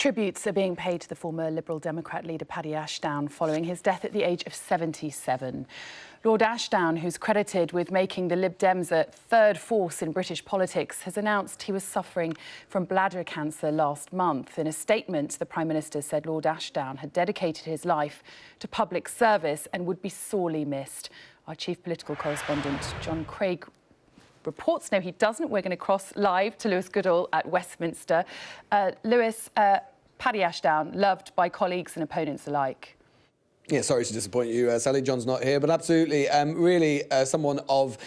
Tributes are being paid to the former Liberal Democrat leader Paddy Ashdown following his death at the age of 77. Lord Ashdown, who's credited with making the Lib Dems a third force in British politics, has announced he was suffering from bladder cancer last month. In a statement, the Prime Minister said Lord Ashdown had dedicated his life to public service and would be sorely missed. Our chief political correspondent, John Craig, reports no, he doesn't. We're going to cross live to Lewis Goodall at Westminster. Lewis, Paddy Ashdown, loved by colleagues and opponents alike. Yeah, sorry to disappoint you, Sally. John's not here, but absolutely, really someone of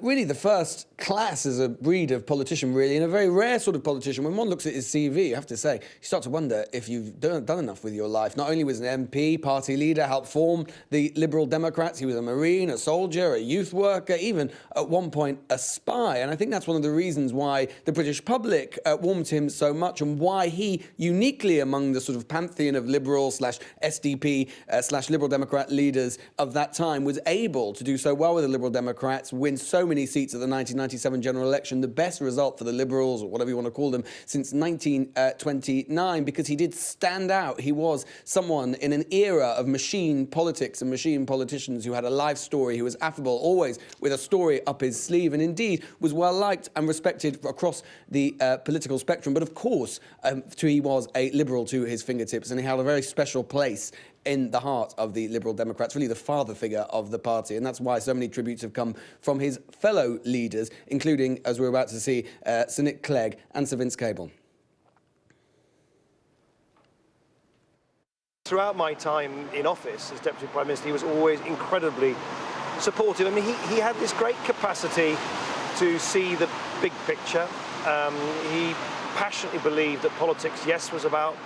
really the first class as a breed of politician, really, and a very rare sort of politician. When one looks at his CV, you have to say, you start to wonder if you've done enough with your life. Not only was an MP, party leader, helped form the Liberal Democrats, he was a Marine, a soldier, a youth worker, even at one point a spy. And I think that's one of the reasons why the British public warmed to him so much, and why he, uniquely among the sort of pantheon of Liberal / SDP / Liberal Democrat leaders of that time, was able to do so well with the Liberal Democrats, win so many seats at the 1997 general election, the best result for the Liberals, or whatever you want to call them, since 1929, because he did stand out. He was someone in an era of machine politics and machine politicians who had a life story, who was affable, always with a story up his sleeve, and indeed was well liked and respected across the political spectrum. But of course, he was a Liberal to his fingertips, and he held a very special place in the heart of the Liberal Democrats, really the father figure of the party. And that's why so many tributes have come from his fellow leaders, including, as we're about to see, Sir Nick Clegg and Sir Vince Cable. Throughout my time in office as Deputy Prime Minister, he was always incredibly supportive. I mean, he had this great capacity to see the big picture. He passionately believed that politics, yes, was about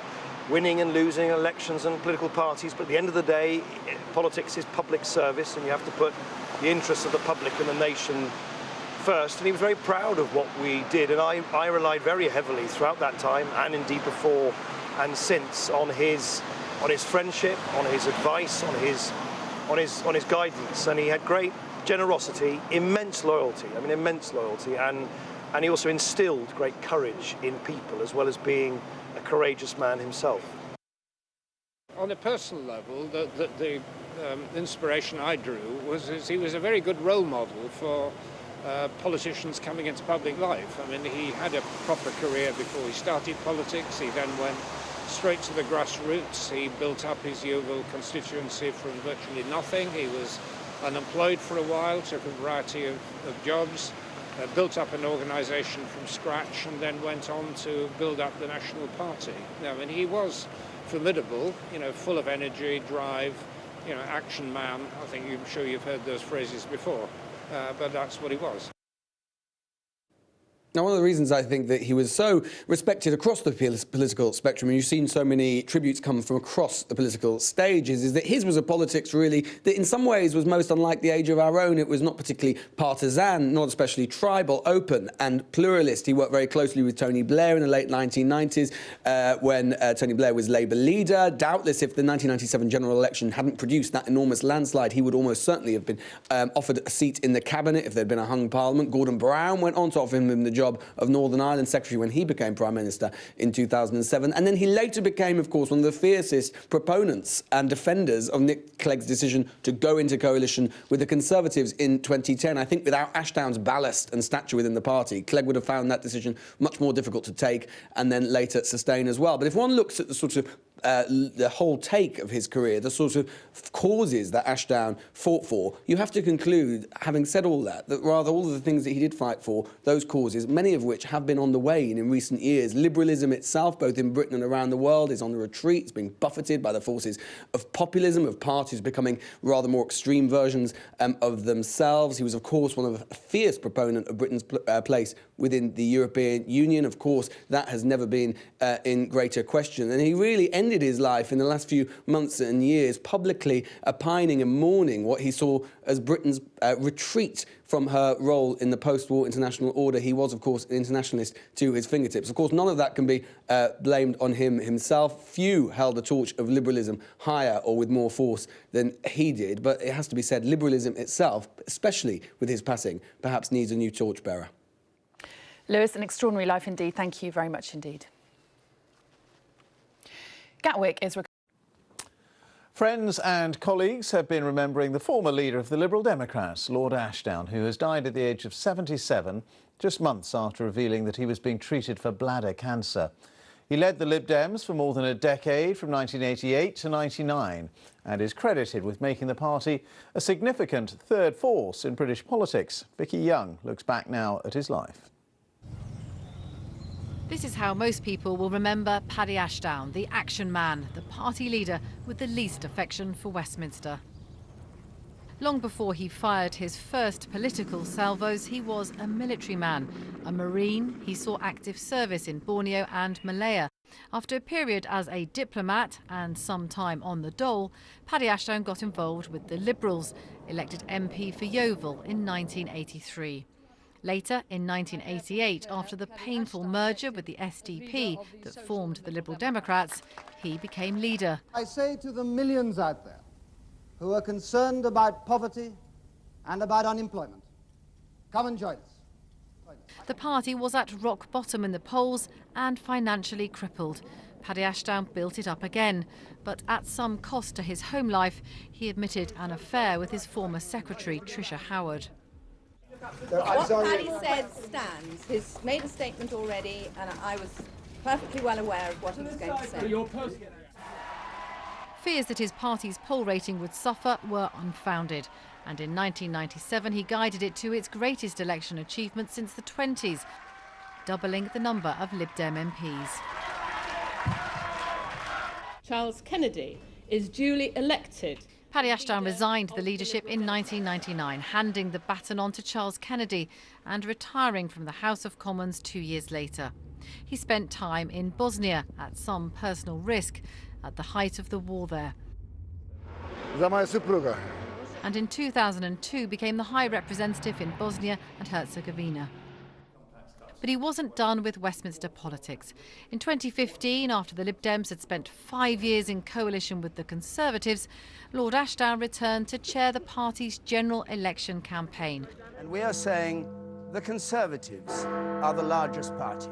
winning and losing elections and political parties, but at the end of the day, politics is public service, and you have to put the interests of the public and the nation first. And he was very proud of what we did, and I relied very heavily throughout that time, and indeed before and since, on his friendship, on his advice, on his guidance. And he had great generosity, immense loyalty. I mean, immense loyalty, and he also instilled great courage in people, as well as being a courageous man himself. On a personal level, the inspiration I drew was he was a very good role model for politicians coming into public life. I mean, he had a proper career before he started politics. He then went straight to the grassroots. He built up his Yeovil constituency from virtually nothing. He was unemployed for a while, took a variety of jobs, built up an organisation from scratch, and then went on to build up the National Party. I mean, he was formidable, you know, full of energy, drive, you know, action man. I'm sure you've heard those phrases before, but that's what he was. Now, one of the reasons I think that he was so respected across the political spectrum, and you've seen so many tributes come from across the political stages, is that his was a politics, really, that in some ways was most unlike the age of our own. It was not particularly partisan, not especially tribal, open and pluralist. He worked very closely with Tony Blair in the late 1990s when Tony Blair was Labour leader. Doubtless, if the 1997 general election hadn't produced that enormous landslide, he would almost certainly have been offered a seat in the cabinet if there'd been a hung parliament. Gordon Brown went on to offer him the job of Northern Ireland Secretary when he became Prime Minister in 2007. And then he later became, of course, one of the fiercest proponents and defenders of Nick Clegg's decision to go into coalition with the Conservatives in 2010. I think without Ashdown's ballast and stature within the party, Clegg would have found that decision much more difficult to take and then later sustain as well. But if one looks at the sort of the whole take of his career, the sort of causes that Ashdown fought for, you have to conclude, having said all that rather all of the things that he did fight for, those causes, many of which have been on the wane in recent years. Liberalism itself, both in Britain and around the world, is on the retreat. It's being buffeted by the forces of populism, of parties becoming rather more extreme versions of themselves. He was, of course, one of a fierce proponent of Britain's place within the European Union. Of course, that has never been in greater question. And he really ended his life in the last few months and years publicly opining and mourning what he saw as Britain's retreat from her role in the post-war international order. He was, of course, an internationalist to his fingertips. Of course, none of that can be blamed on him himself. Few held the torch of liberalism higher or with more force than he did. But it has to be said, liberalism itself, especially with his passing, perhaps needs a new torchbearer. Lewis, an extraordinary life indeed. Thank you very much indeed. Gatwick is... Friends and colleagues have been remembering the former leader of the Liberal Democrats, Lord Ashdown, who has died at the age of 77, just months after revealing that he was being treated for bladder cancer. He led the Lib Dems for more than a decade, from 1988 to 99, and is credited with making the party a significant third force in British politics. Vicky Young looks back now at his life. This is how most people will remember Paddy Ashdown, the action man, the party leader with the least affection for Westminster. Long before he fired his first political salvos, he was a military man. A Marine, he saw active service in Borneo and Malaya. After a period as a diplomat and some time on the dole, Paddy Ashdown got involved with the Liberals, elected MP for Yeovil in 1983. Later, in 1988, after the painful merger with the SDP that formed the Liberal Democrats, he became leader. I say to the millions out there who are concerned about poverty and about unemployment, come and join us. The party was at rock bottom in the polls and financially crippled. Paddy Ashdown built it up again, but at some cost to his home life. He admitted an affair with his former secretary, Tricia Howard. What Paddy said stands. He's made a statement already, and I was perfectly well aware of what he was going to say. Fears that his party's poll rating would suffer were unfounded, and in 1997 he guided it to its greatest election achievement since the 20s, doubling the number of Lib Dem MPs. Charles Kennedy is duly elected. Paddy Ashdown resigned the leadership in 1999, handing the baton on to Charles Kennedy and retiring from the House of Commons 2 years later. He spent time in Bosnia at some personal risk at the height of the war there. And in 2002 became the High Representative in Bosnia and Herzegovina. But he wasn't done with Westminster politics. In 2015, after the Lib Dems had spent 5 years in coalition with the Conservatives, Lord Ashdown returned to chair the party's general election campaign. And we are saying the Conservatives are the largest party.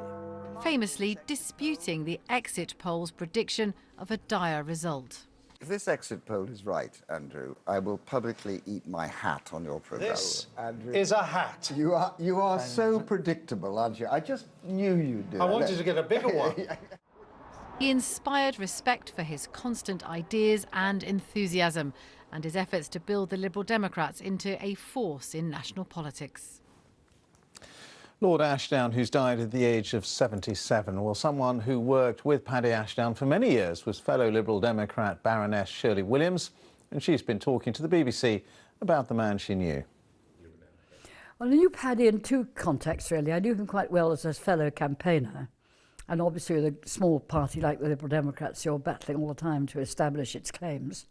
Famously disputing the exit poll's prediction of a dire result. If this exit poll is right, Andrew, I will publicly eat my hat on your proposal. This Andrew, is a hat. You are so predictable, aren't you? I just knew you'd do it. I wanted to get a bigger one. He inspired respect for his constant ideas and enthusiasm, and his efforts to build the Liberal Democrats into a force in national politics. Lord Ashdown, who's died at the age of 77, well, someone who worked with Paddy Ashdown for many years was fellow Liberal Democrat Baroness Shirley Williams, and she's been talking to the BBC about the man she knew. Well, I knew Paddy in two contexts, really. I knew him quite well as a fellow campaigner, and obviously with a small party like the Liberal Democrats, you're battling all the time to establish its claims,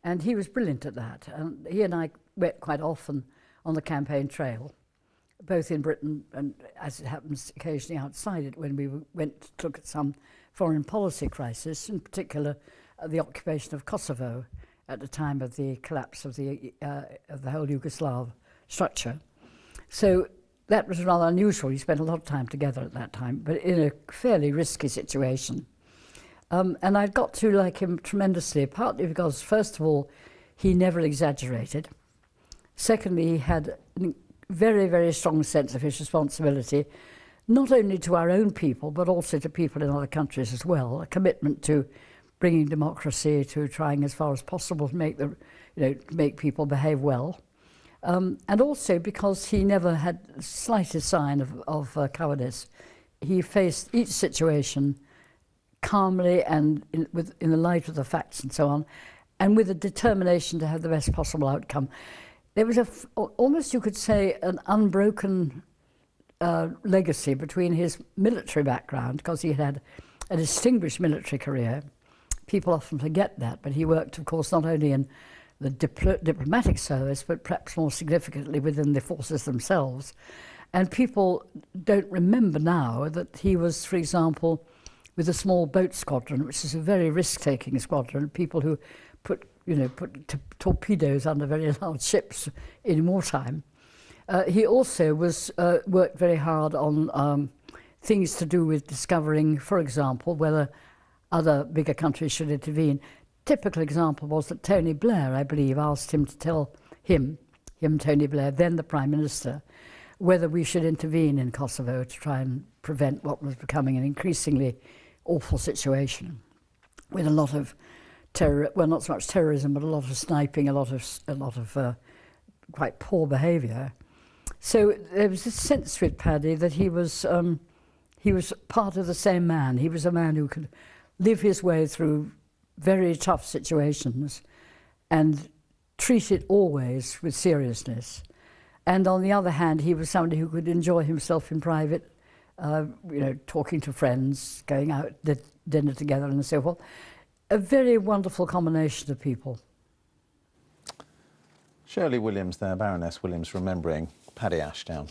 and he was brilliant at that. And he and I met quite often on the campaign trail, both in Britain and, as it happens, occasionally outside it when we went to look at some foreign policy crisis, in particular the occupation of Kosovo at the time of the collapse of the whole Yugoslav structure. So that was rather unusual. We spent a lot of time together at that time, but in a fairly risky situation. And I got to like him tremendously, partly because, first of all, he never exaggerated. Secondly, he had a very, very strong sense of his responsibility, not only to our own people, but also to people in other countries as well. A commitment to bringing democracy, to trying as far as possible to make make people behave well. And also because he never had the slightest sign of cowardice. He faced each situation calmly and in the light of the facts and so on, and with a determination to have the best possible outcome. There was almost, you could say, an unbroken legacy between his military background, because he had a distinguished military career. People often forget that, but he worked, of course, not only in the diplomatic service, but perhaps more significantly within the forces themselves. And people don't remember now that he was, for example, with a small boat squadron, which is a very risk-taking squadron, people who put torpedoes under very large ships in wartime. He also worked very hard on things to do with discovering, for example, whether other bigger countries should intervene. Typical example was that Tony Blair, I believe, asked him to tell him, Tony Blair, then the Prime Minister, whether we should intervene in Kosovo to try and prevent what was becoming an increasingly awful situation with a lot of well, not so much terrorism, but a lot of sniping, a lot of quite poor behaviour. So there was a sense with Paddy that he was part of the same man. He was a man who could live his way through very tough situations and treat it always with seriousness. And on the other hand, he was somebody who could enjoy himself in private, talking to friends, going out to dinner together and so forth. A very wonderful combination of people. Shirley Williams there, Baroness Williams, remembering Paddy Ashdown.